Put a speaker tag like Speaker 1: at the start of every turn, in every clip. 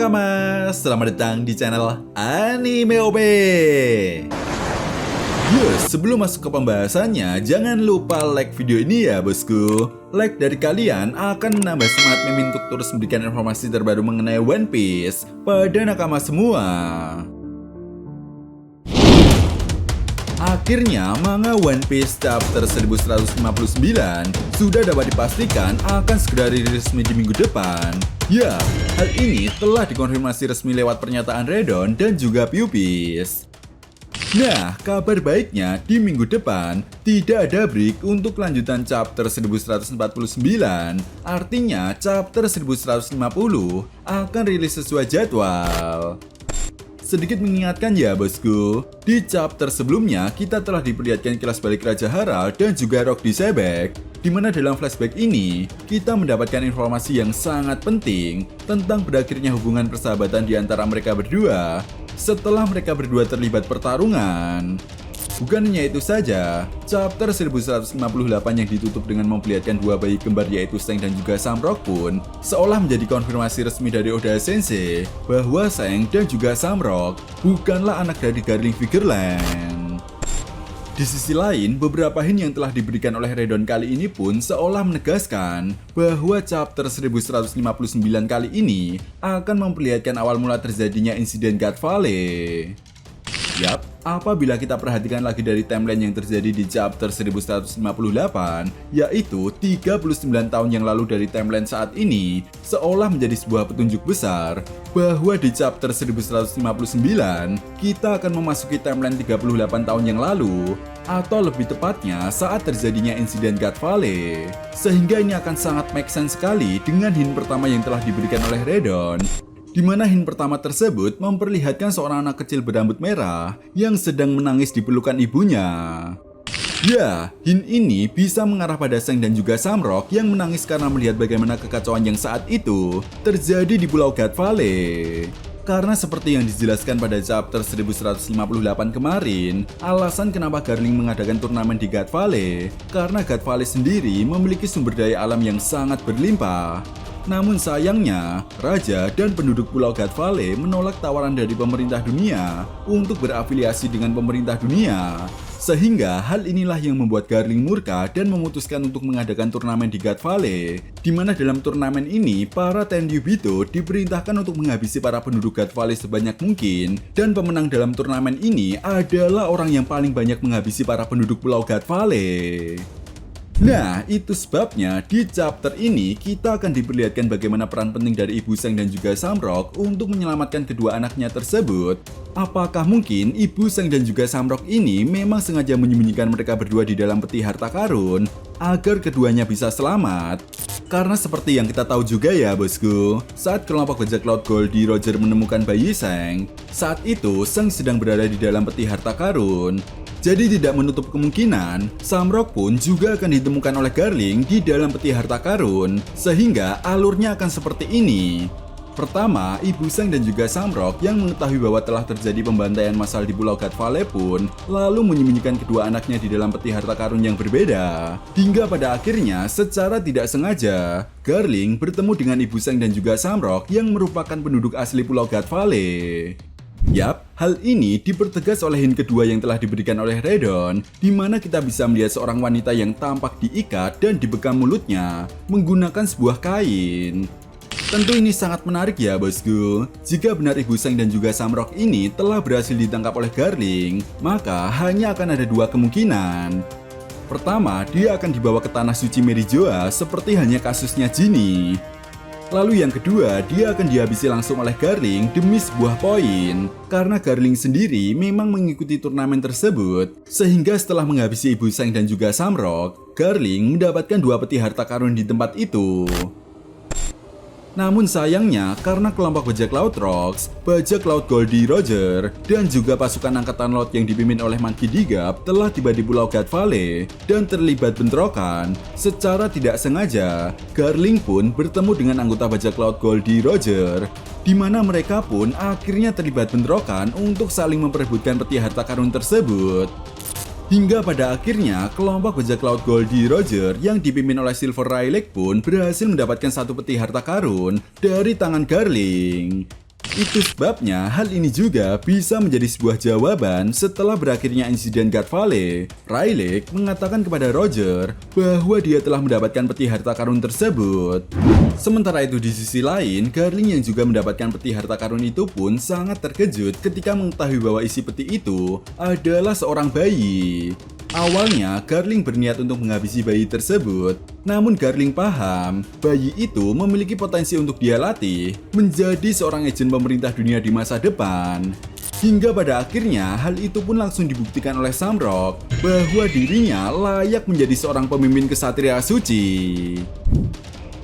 Speaker 1: Nakama, selamat datang di channel Anime OB. Yes, sebelum masuk ke pembahasannya, jangan lupa like video ini ya bosku. Like dari kalian akan menambah semangat Mimin untuk terus memberikan informasi terbaru mengenai One Piece pada nakama semua. Akhirnya, manga One Piece chapter 1159 sudah dapat dipastikan akan segera rilis resmi di minggu depan. Ya, hal ini telah dikonfirmasi resmi lewat pernyataan Redon dan juga Puppies. Nah, kabar baiknya di minggu depan tidak ada break untuk lanjutan chapter 1149. Artinya, chapter 1150 akan rilis sesuai jadwal. Sedikit mengingatkan ya bosku, di chapter sebelumnya kita telah diperlihatkan kilas balik Raja Harald dan juga Rock di Sebek, di mana dalam flashback ini kita mendapatkan informasi yang sangat penting tentang berakhirnya hubungan persahabatan di antara mereka berdua setelah mereka berdua terlibat pertarungan. Bukan hanya itu saja, chapter 1158 yang ditutup dengan memperlihatkan dua bayi kembar yaitu Seng dan juga Samrock pun seolah menjadi konfirmasi resmi dari Oda Sensei bahwa Seng dan juga Samrock bukanlah anak dari Garling Figerland. Di sisi lain, beberapa hint yang telah diberikan oleh Redon kali ini pun seolah menegaskan bahwa chapter 1159 kali ini akan memperlihatkan awal mula terjadinya insiden God Valley. Yap, apabila kita perhatikan lagi dari timeline yang terjadi di chapter 1158, yaitu 39 tahun yang lalu dari timeline saat ini, seolah menjadi sebuah petunjuk besar bahwa di chapter 1159, kita akan memasuki timeline 38 tahun yang lalu, atau lebih tepatnya saat terjadinya insiden God Valley. Sehingga ini akan sangat make sense sekali dengan hint pertama yang telah diberikan oleh Redon, di mana hint pertama tersebut memperlihatkan seorang anak kecil berambut merah yang sedang menangis di pelukan ibunya. Ya, hint ini bisa mengarah pada Seng dan juga Samrock yang menangis karena melihat bagaimana kekacauan yang saat itu terjadi di Pulau God Valley. Karena seperti yang dijelaskan pada chapter 1158 kemarin, alasan kenapa Garling mengadakan turnamen di God Valley karena God Valley sendiri memiliki sumber daya alam yang sangat berlimpah. Namun sayangnya, Raja dan penduduk Pulau God Valley menolak tawaran dari pemerintah dunia untuk berafiliasi dengan pemerintah dunia. Sehingga hal inilah yang membuat Garling murka dan memutuskan untuk mengadakan turnamen di God Valley, di mana dalam turnamen ini para Tenryubito diperintahkan untuk menghabisi para penduduk God Valley sebanyak mungkin, dan pemenang dalam turnamen ini adalah orang yang paling banyak menghabisi para penduduk Pulau God Valley. Nah, itu sebabnya di chapter ini kita akan diperlihatkan bagaimana peran penting dari Ibu Seng dan juga Samrock untuk menyelamatkan kedua anaknya tersebut. Apakah mungkin Ibu Seng dan juga Samrock ini memang sengaja menyembunyikan mereka berdua di dalam peti harta karun agar keduanya bisa selamat? Karena seperti yang kita tahu juga ya bosku, saat kelompok bajak laut Goldie Roger menemukan bayi Seng, saat itu Seng sedang berada di dalam peti harta karun. Jadi tidak menutup kemungkinan, Samrock pun juga akan ditemukan oleh Garling di dalam peti harta karun, sehingga alurnya akan seperti ini. Pertama, Ibu Seng dan juga Samrock yang mengetahui bahwa telah terjadi pembantaian massal di Pulau God Valley pun lalu menyembunyikan kedua anaknya di dalam peti harta karun yang berbeda. Hingga pada akhirnya, secara tidak sengaja, Garling bertemu dengan Ibu Seng dan juga Samrock yang merupakan penduduk asli Pulau God Valley. Yap, hal ini dipertegas oleh hint kedua yang telah diberikan oleh Redon, di mana kita bisa melihat seorang wanita yang tampak diikat dan dibekam mulutnya menggunakan sebuah kain. Tentu ini sangat menarik ya bosku. Jika benar Ibu Seng dan juga Samrock ini telah berhasil ditangkap oleh Garling, maka hanya akan ada dua kemungkinan. Pertama, dia akan dibawa ke tanah suci Merijoa seperti halnya kasusnya Ginny. Lalu yang kedua, dia akan dihabisi langsung oleh Garling demi sebuah poin. Karena Garling sendiri memang mengikuti turnamen tersebut, sehingga setelah menghabisi Ibu Seng dan juga Samrock, Garling mendapatkan dua peti harta karun di tempat itu. Namun sayangnya, karena kelompok bajak laut Rocks, bajak laut Goldie Roger, dan juga pasukan angkatan laut yang dipimpin oleh Monkey D. Gap telah tiba di Pulau God Valley dan terlibat bentrokan, secara tidak sengaja, Garling pun bertemu dengan anggota bajak laut Goldie Roger, di mana mereka pun akhirnya terlibat bentrokan untuk saling memperebutkan peti harta karun tersebut. Hingga pada akhirnya, kelompok bajak laut Goldie Roger yang dipimpin oleh Silver Rayleigh pun berhasil mendapatkan satu peti harta karun dari tangan Garling. Itu sebabnya hal ini juga bisa menjadi sebuah jawaban setelah berakhirnya insiden God Valley. Rayleigh mengatakan kepada Roger bahwa dia telah mendapatkan peti harta karun tersebut. Sementara itu di sisi lain, Garling yang juga mendapatkan peti harta karun itu pun sangat terkejut ketika mengetahui bahwa isi peti itu adalah seorang bayi. Awalnya, Garling berniat untuk menghabisi bayi tersebut. Namun Garling paham, bayi itu memiliki potensi untuk dia latih menjadi seorang agen pemerintah dunia di masa depan. Hingga pada akhirnya, hal itu pun langsung dibuktikan oleh Samrock bahwa dirinya layak menjadi seorang pemimpin kesatria suci.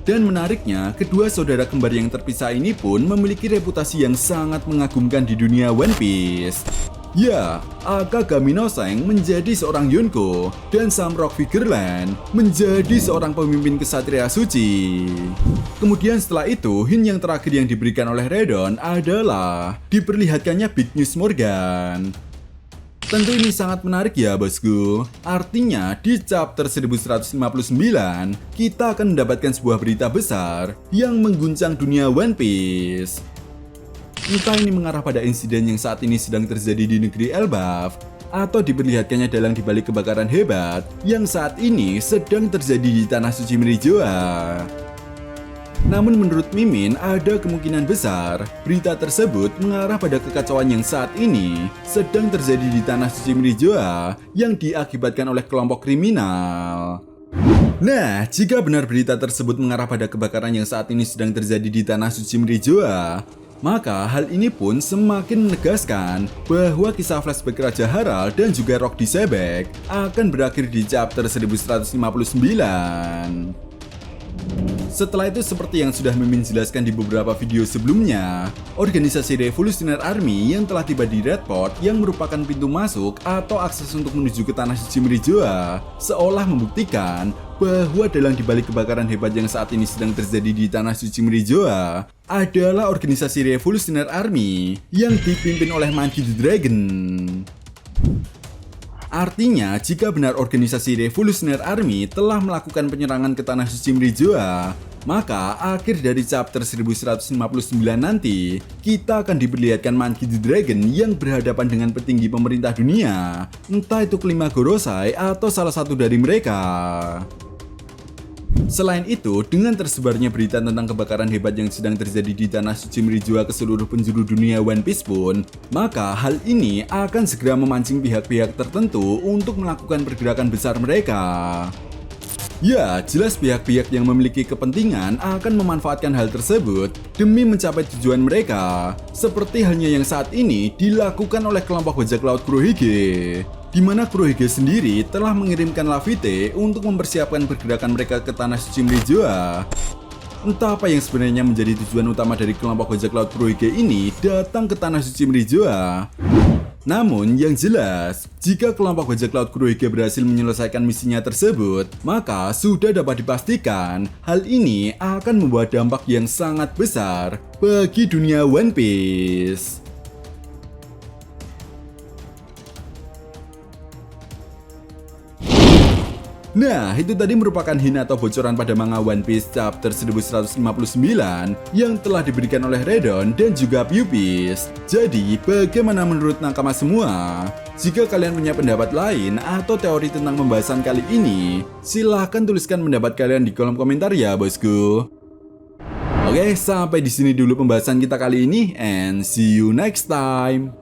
Speaker 1: Dan menariknya, kedua saudara kembar yang terpisah ini pun memiliki reputasi yang sangat mengagumkan di dunia One Piece. Ya, Akagami no Seng menjadi seorang Yonko dan Samrock Figureland menjadi seorang pemimpin kesatria suci. Kemudian setelah itu, hint yang terakhir yang diberikan oleh Redon adalah diperlihatkannya Big News Morgan. Tentu ini sangat menarik ya bosku. Artinya di chapter 1159 kita akan mendapatkan sebuah berita besar yang mengguncang dunia One Piece. Entah ini mengarah pada insiden yang saat ini sedang terjadi di negeri Elbaf, atau diperlihatkannya dalang dibalik kebakaran hebat yang saat ini sedang terjadi di Tanah Suci Merijoa. Namun menurut Mimin ada kemungkinan besar berita tersebut mengarah pada kekacauan yang saat ini sedang terjadi di Tanah Suci Merijoa yang diakibatkan oleh kelompok kriminal. Nah, jika benar berita tersebut mengarah pada kebakaran yang saat ini sedang terjadi di Tanah Suci Merijoa, maka hal ini pun semakin menegaskan bahwa kisah flashback Raja Harald dan juga Rock Sebek akan berakhir di chapter 1159. Setelah itu, seperti yang sudah Mimin jelaskan di beberapa video sebelumnya, organisasi Revolutionary Army yang telah tiba di Red Port yang merupakan pintu masuk atau akses untuk menuju ke Tanah Suci Merijoa seolah membuktikan bahwa dalang dibalik kebakaran hebat yang saat ini sedang terjadi di Tanah Suci Merijoa adalah organisasi Revolutionary Army yang dipimpin oleh Monkey the Dragon. Artinya, jika benar organisasi Revolutionary Army telah melakukan penyerangan ke Tanah Suci Merijoa, maka akhir dari chapter 1159 nanti, kita akan diperlihatkan Monkey the Dragon yang berhadapan dengan petinggi pemerintah dunia, entah itu kelima Gorosei atau salah satu dari mereka. Selain itu, dengan tersebarnya berita tentang kebakaran hebat yang sedang terjadi di Tanah Suci Merijoa ke seluruh penjuru dunia One Piece pun, maka hal ini akan segera memancing pihak-pihak tertentu untuk melakukan pergerakan besar mereka. Ya, jelas pihak-pihak yang memiliki kepentingan akan memanfaatkan hal tersebut demi mencapai tujuan mereka, seperti halnya yang saat ini dilakukan oleh kelompok bajak laut Kurohige, di mana Kurohige sendiri telah mengirimkan Laffy untuk mempersiapkan pergerakan mereka ke Tanah Suci Merijoa. Entah apa yang sebenarnya menjadi tujuan utama dari kelompok bajak laut Kurohige ini datang ke Tanah Suci Merijoa. Namun yang jelas, jika kelompok bajak laut Kurohige berhasil menyelesaikan misinya tersebut, maka sudah dapat dipastikan hal ini akan membawa dampak yang sangat besar bagi dunia One Piece. Nah, itu tadi merupakan hint atau bocoran pada manga One Piece chapter 1159 yang telah diberikan oleh Redon dan juga Puppies. Jadi, bagaimana menurut nakama semua? Jika kalian punya pendapat lain atau teori tentang pembahasan kali ini, silahkan tuliskan pendapat kalian di kolom komentar ya bosku. Oke, sampai di sini dulu pembahasan kita kali ini and see you next time.